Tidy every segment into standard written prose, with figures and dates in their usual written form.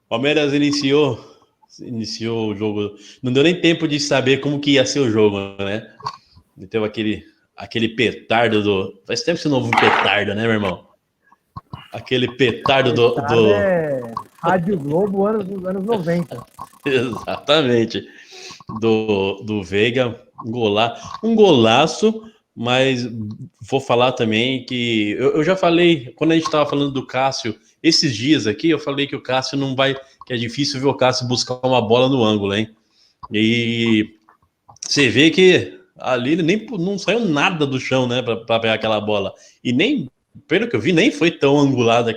Palmeiras iniciou o jogo. Não deu nem tempo de saber como que ia ser o jogo, né? Teve aquele petardo do. Faz tempo que você não ouve um petardo, né, meu irmão? Aquele petardo Petardo é Rádio Globo anos 90. Exatamente. Do Veiga, um golaço, mas vou falar também que eu já falei, quando a gente estava falando do Cássio, esses dias aqui, eu falei que o Cássio não vai, que é difícil ver o Cássio buscar uma bola no ângulo, hein? E você vê que ali ele nem não saiu nada do chão, né, para pegar aquela bola. E nem, pelo que eu vi, nem foi tão angulado.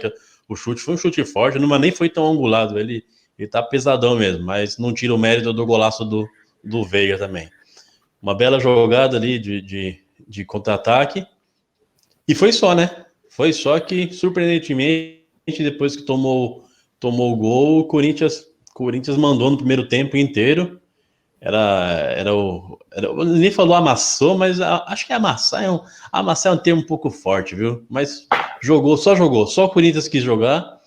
O chute foi um chute forte, mas nem foi tão angulado. Ele tá pesadão mesmo, mas não tira o mérito do golaço do Veiga também. Uma bela jogada ali de contra-ataque. E foi só, né? Foi só que, surpreendentemente, depois que tomou o gol, o Corinthians mandou no primeiro tempo inteiro. Nem falou amassou, mas acho que amassar é um termo um pouco forte, viu? Mas só o Corinthians quis jogar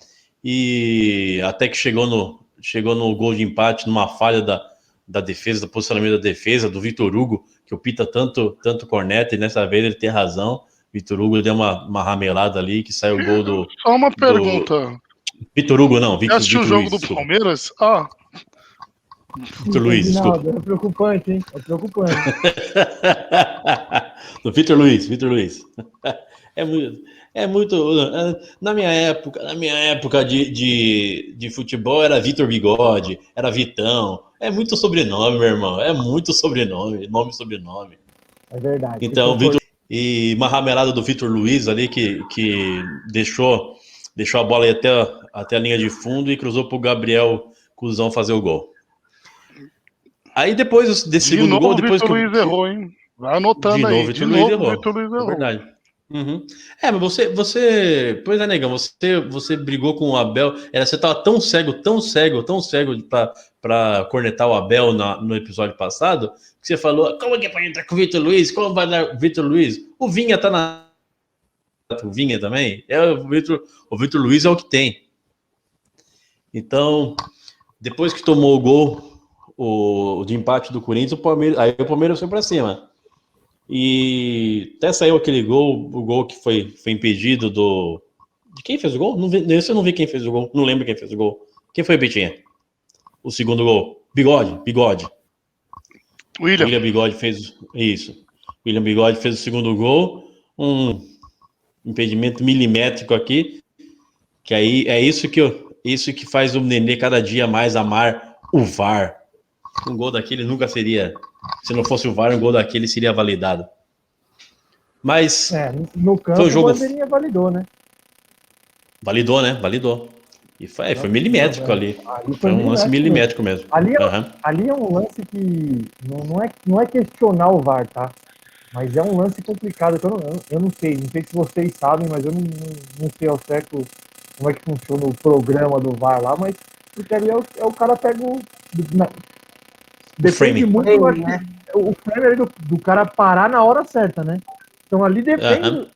e até que chegou no gol de empate, numa falha da defesa, do posicionamento da defesa, do Vitor Hugo, que o Pita tanto corneta, e nessa vez ele tem razão. Vitor Hugo deu uma ramelada ali, que saiu o gol Só uma pergunta. Vitor Hugo, não, Você assistiu o jogo Luiz, do Palmeiras? Ah. Vitor Luiz, desculpa. É preocupante, hein? É preocupante. Do Vitor Luiz. É muito. Na minha época de futebol era Vitor Bigode, era Vitão. É muito sobrenome, meu irmão. É muito sobrenome, nome e sobrenome. É verdade. Então, Vitor. E uma ramelada do Vitor Luiz ali que deixou a bola ir até a linha de fundo e cruzou pro Gabriel Cusão fazer o gol. Aí depois desse segundo gol, depois que o Vitor Luiz errou, hein? Vai anotando aí. De novo, Vitor Luiz errou. É verdade. Uhum. Mas pois é, negão, você brigou com o Abel, você tava tão cego pra cornetar o Abel no episódio passado, que você falou, como que pode entrar com o Vitor Luiz? Como vai dar o Vitor Luiz? O Vinha tá o Vinha também? O Vitor Luiz é o que tem. Então, depois que tomou o gol de empate do Corinthians, o Palmeiras foi pra cima. E até saiu aquele gol, o gol que foi impedido de quem fez o gol? Esse eu não vi quem fez o gol, não lembro quem fez o gol. Quem foi, Pitinha? O segundo gol? Bigode. William Bigode fez isso. William Bigode fez o segundo gol, um impedimento milimétrico aqui, que aí é isso que faz o Nenê cada dia mais amar o VAR. Um gol daquele nunca seria, se não fosse o VAR, um gol daquele seria validado. Mas no campo foi um jogo... o bandeirinha validou, né? Validou. E foi milimétrico ali. Foi um lance milimétrico mesmo. Ali é um lance que não é questionar o VAR, tá? Mas é um lance complicado. Eu não sei se vocês sabem, mas eu não sei ao certo como é que funciona o programa do VAR lá, mas porque ali o cara pega o... Depende muito, eu acho que o frame ali do cara parar na hora certa, né? Então ali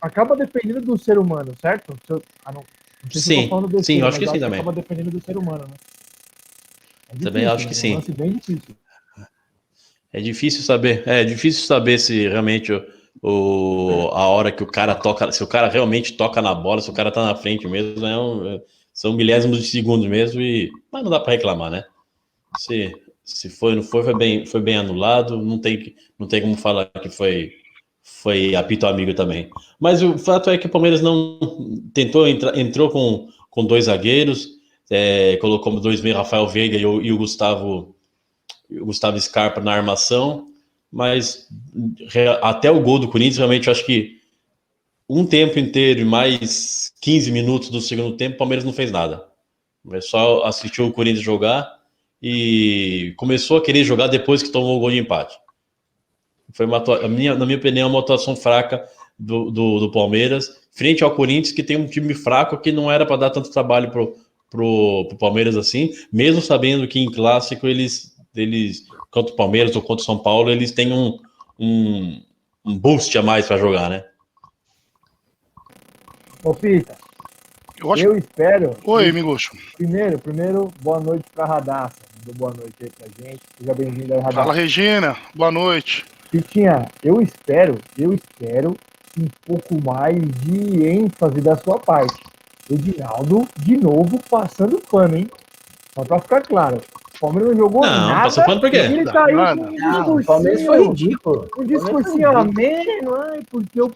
acaba dependendo do ser humano, certo? Não sei se eu tô falando besteira, eu acho que sim também. Acaba dependendo do ser humano, né? Difícil, também acho que sim. É um lance bem difícil. É difícil saber se realmente a hora que o cara toca, se o cara realmente toca na bola, se o cara tá na frente mesmo, são milésimos de segundos mesmo, mas não dá para reclamar, né? Se foi ou não foi bem anulado, não tem como falar que foi apito amigo também. Mas o fato é que o Palmeiras não entrou com dois zagueiros, colocou dois meios, Rafael Veiga e o Gustavo Scarpa na armação, mas até o gol do Corinthians, realmente, eu acho que um tempo inteiro e mais 15 minutos do segundo tempo, o Palmeiras não fez nada. Só assistiu o Corinthians jogar e começou a querer jogar depois que tomou o gol de empate. Foi na minha opinião, uma atuação fraca do Palmeiras, frente ao Corinthians, que tem um time fraco que não era para dar tanto trabalho pro Palmeiras assim, mesmo sabendo que em clássico eles contra o Palmeiras ou contra o São Paulo, eles têm um boost a mais para jogar, né? Ô, Pita, Eu espero. Oi, Miguxo. Primeiro, boa noite pra Radassa. Mandou boa noite aí pra gente. Seja bem-vindo aí, Radassa. Fala, Regina. Boa noite. Pitinha, eu espero um pouco mais de ênfase da sua parte. Edinaldo, de novo, passando pano, hein? Só pra ficar claro. O Palmeiras não jogou Não, nada. passou pano por quê? Ele saiu Nada. com um Não, o Palmeiras foi discursinho. ridículo. Um discursinho ameno, porque o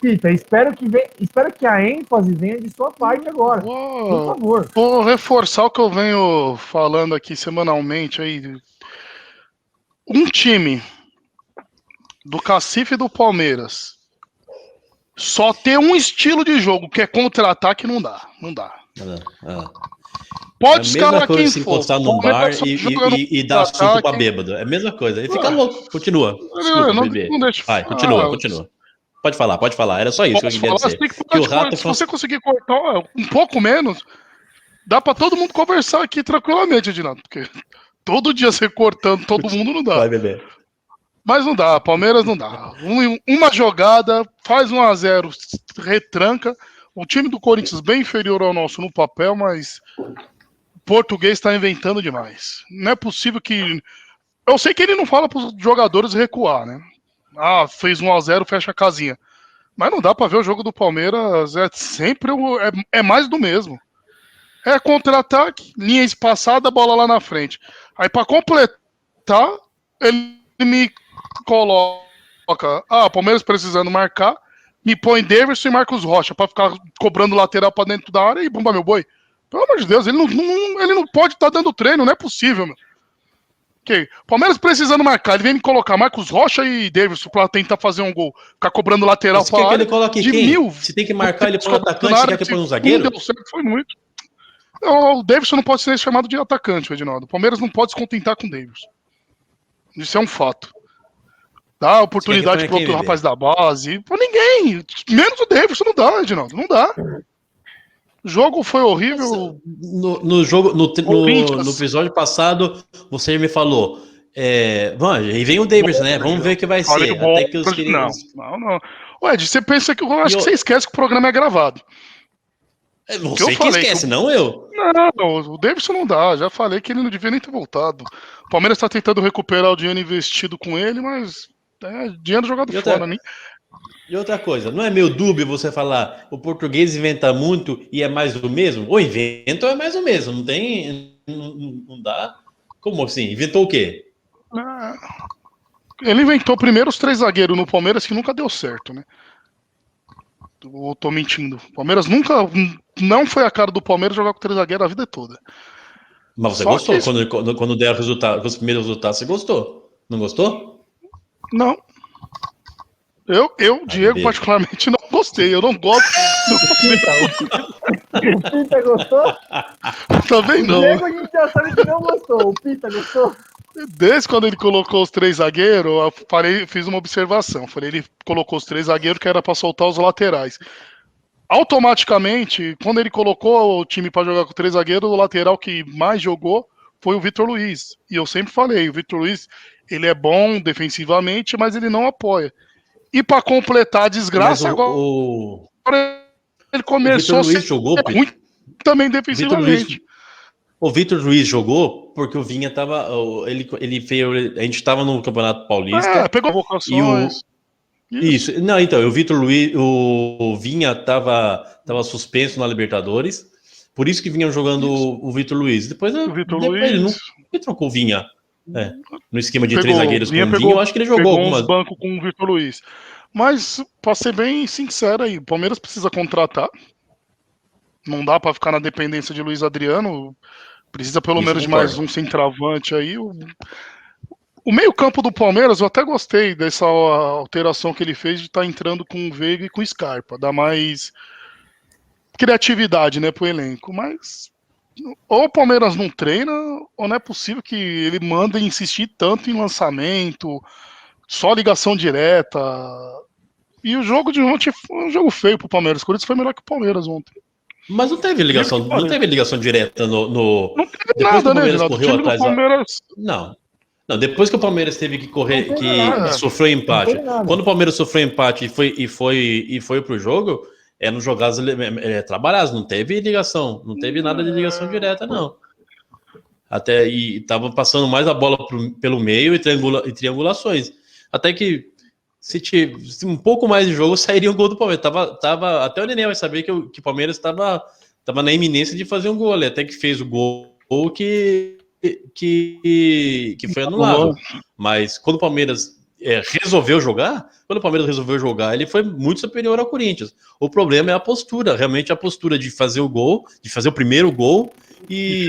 Pita, espero que a ênfase venha de sua parte agora. Por favor. Vou reforçar o que eu venho falando aqui semanalmente aí. Um time do Cacife e do Palmeiras só ter um estilo de jogo que é contra-ataque não dá. Não dá. Pode É a escalar mesma coisa quem se for. encostar num bar Palmeiras só joga no e dar assunto pra contra-ataque. bêbado. É a mesma coisa. Ele fica louco. Continua. Desculpa, Não bebê. deixa. Vai, continua. Pode falar. Era só isso que eu Posso queria falar? dizer. Você tem que Que o falar, rato se você conseguir cortar um pouco menos, dá pra todo mundo conversar aqui tranquilamente, Edinaldo. Porque todo dia você cortando todo mundo não dá. Vai, bebê. Mas não dá, Palmeiras não dá. Uma jogada, faz 1-0, retranca. O time do Corinthians bem inferior ao nosso no papel, mas o português está inventando demais. Não é possível que... Eu sei que ele não fala para os jogadores recuar, né? Ah, fez 1-0, fecha a casinha. Mas não dá para ver o jogo do Palmeiras, é sempre é mais do mesmo. É contra-ataque, linha espaçada, bola lá na frente. Aí para completar, ele me coloca, Palmeiras precisando marcar, me põe Davidson e Marcos Rocha pra ficar cobrando lateral pra dentro da área e bomba meu boi. Pelo amor de Deus, ele não pode estar dando treino, não é possível, meu. Okay. Palmeiras precisando marcar, ele vem me colocar Marcos Rocha e Davidson pra tentar fazer um gol, ficar cobrando lateral Você pra quer que área. ele coloque de quem? 1000. Se tem que marcar ele por um atacante, você quer que põe um zagueiro? Não deu certo, foi muito. O Davidson não pode ser chamado de atacante, Edinaldo. O Palmeiras não pode se contentar com o Davidson. Isso é um fato. Dá oportunidade pro outro rapaz da base. Pra ninguém. Menos o Davidson não dá, Edinaldo. Não dá. O jogo foi horrível. No episódio passado, você me falou. E vem o Davidson, né? Vamos ver o que vai ser. Bom, Até que os não. Ué, Ed, você pensa que. Eu acho que você esquece que o programa é gravado. Você que esquece, não eu. Não, o Davidson não dá. Já falei que ele não devia nem ter voltado. O Palmeiras tá tentando recuperar o dinheiro investido com ele, mas dinheiro jogado fora, né? E outra coisa, não é meio dúbio você falar o português inventa muito e é mais do mesmo? Ou inventa ou é mais do mesmo? Não tem. Não dá. Como assim? Inventou o quê? Ele inventou primeiro os 3 zagueiros no Palmeiras que nunca deu certo, né? Eu tô mentindo. O Palmeiras nunca. Não foi a cara do Palmeiras jogar com 3 zagueiros a vida toda. Mas você gostou? Quando der resultado, os primeiros resultados, você gostou? Não gostou? Não. Diego, particularmente, não gostei. Eu não gosto O Pita gostou? Também não. O Diego a gente já sabe que não gostou. O Pita gostou? Desde quando ele colocou os 3 zagueiros, eu fiz uma observação. Falei, ele colocou os 3 zagueiros que era para soltar os laterais. Automaticamente, quando ele colocou o time para jogar com 3 zagueiros, o lateral que mais jogou foi o Vitor Luiz. E eu sempre falei, o Vitor Luiz, ele é bom defensivamente, mas ele não apoia. E para completar a desgraça, agora ele começou a ser ruim também defensivamente. O Vitor Luiz jogou porque o Vinha tava. Ele fez. A gente tava no Campeonato Paulista. Pegou vocações. Isso. Não, então, o Vitor Luiz, o Vinha tava suspenso na Libertadores. Por isso que vinham jogando o Vitor Luiz. Depois ele nunca trocou o Vinha. No esquema de 3 zagueiros com o Vinha, eu acho que ele jogou algumas. Banco com o Vitor Luiz. Mas, pra ser bem sincero aí, o Palmeiras precisa contratar. Não dá pra ficar na dependência de Luiz Adriano. Precisa pelo menos de mais um centroavante aí. O meio-campo do Palmeiras, eu até gostei dessa alteração que ele fez de estar entrando com o Veiga e com o Scarpa. Dá mais criatividade, né, pro elenco. Mas ou o Palmeiras não treina, ou não é possível que ele manda insistir tanto em lançamento, só ligação direta. E o jogo de ontem foi um jogo feio pro Palmeiras. O Corinthians foi melhor que o Palmeiras ontem. Mas não teve ligação direta no. Não teve depois nada, que o Palmeiras né, correu atrás. Palmeiras... Não, depois que o Palmeiras teve que correr, que sofreu empate. Quando o Palmeiras sofreu empate e foi pro jogo, nos jogadas trabalhadas, não teve ligação, não teve nada de ligação direta, não. Até e tava passando mais a bola pelo meio e triangulações. Até que se um pouco mais de jogo, sairia um gol do Palmeiras. Até o Nenê vai saber que o Palmeiras estava na iminência de fazer um gol ali, até que fez o gol que foi anulado. Mas quando o Palmeiras resolveu jogar, ele foi muito superior ao Corinthians. O problema é a postura, realmente a postura de fazer o gol, de fazer o primeiro gol e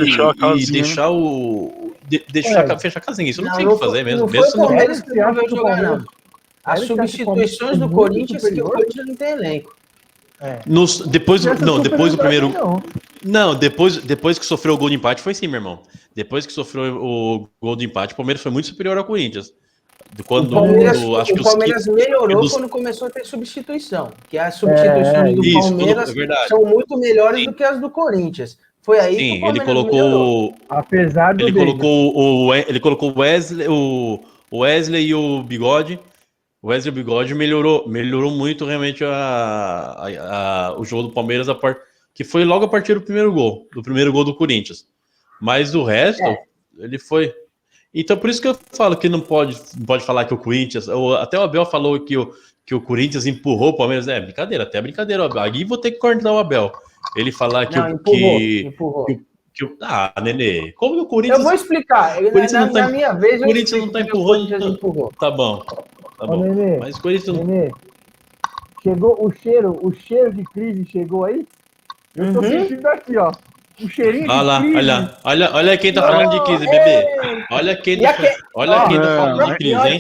deixar fechar a casinha. Isso não tem o que fazer mesmo. Não foi o Palmeiras que resolveu jogar, não. As substituições do Corinthians, que o Corinthians não tem elenco. Depois do primeiro. Não, depois que sofreu o gol de empate, foi sim, meu irmão. Depois que sofreu o gol de empate, o Palmeiras foi muito superior ao Corinthians. O Palmeiras melhorou quando começou a ter substituição. Que as substituições do Palmeiras são muito melhores do que as do Corinthians. Foi aí que o Palmeiras melhorou. Apesar do ele colocou o Wesley e o Bigode. O Wesley e o Bigode melhorou muito realmente o jogo do Palmeiras, que foi logo a partir do primeiro gol do Corinthians. Mas o resto, ele foi... Então, por isso que eu falo que não pode falar que o Corinthians... Até o Abel falou que o Corinthians empurrou o Palmeiras. Brincadeira, até brincadeira. Aqui vou ter que cortar o Abel. Ele falar que... empurrou. Nenê, como que o Corinthians... Eu vou explicar. Na minha vez, o Corinthians não tá empurrando. Empurrou. Tá bom. Nenê, mas o Corinthians... Nenê, chegou o cheiro de crise chegou aí? Eu tô sentindo aqui, ó. O cheirinho de crise. Olha quem tá falando de crise, bebê. Olha quem tá falando de crise, hein?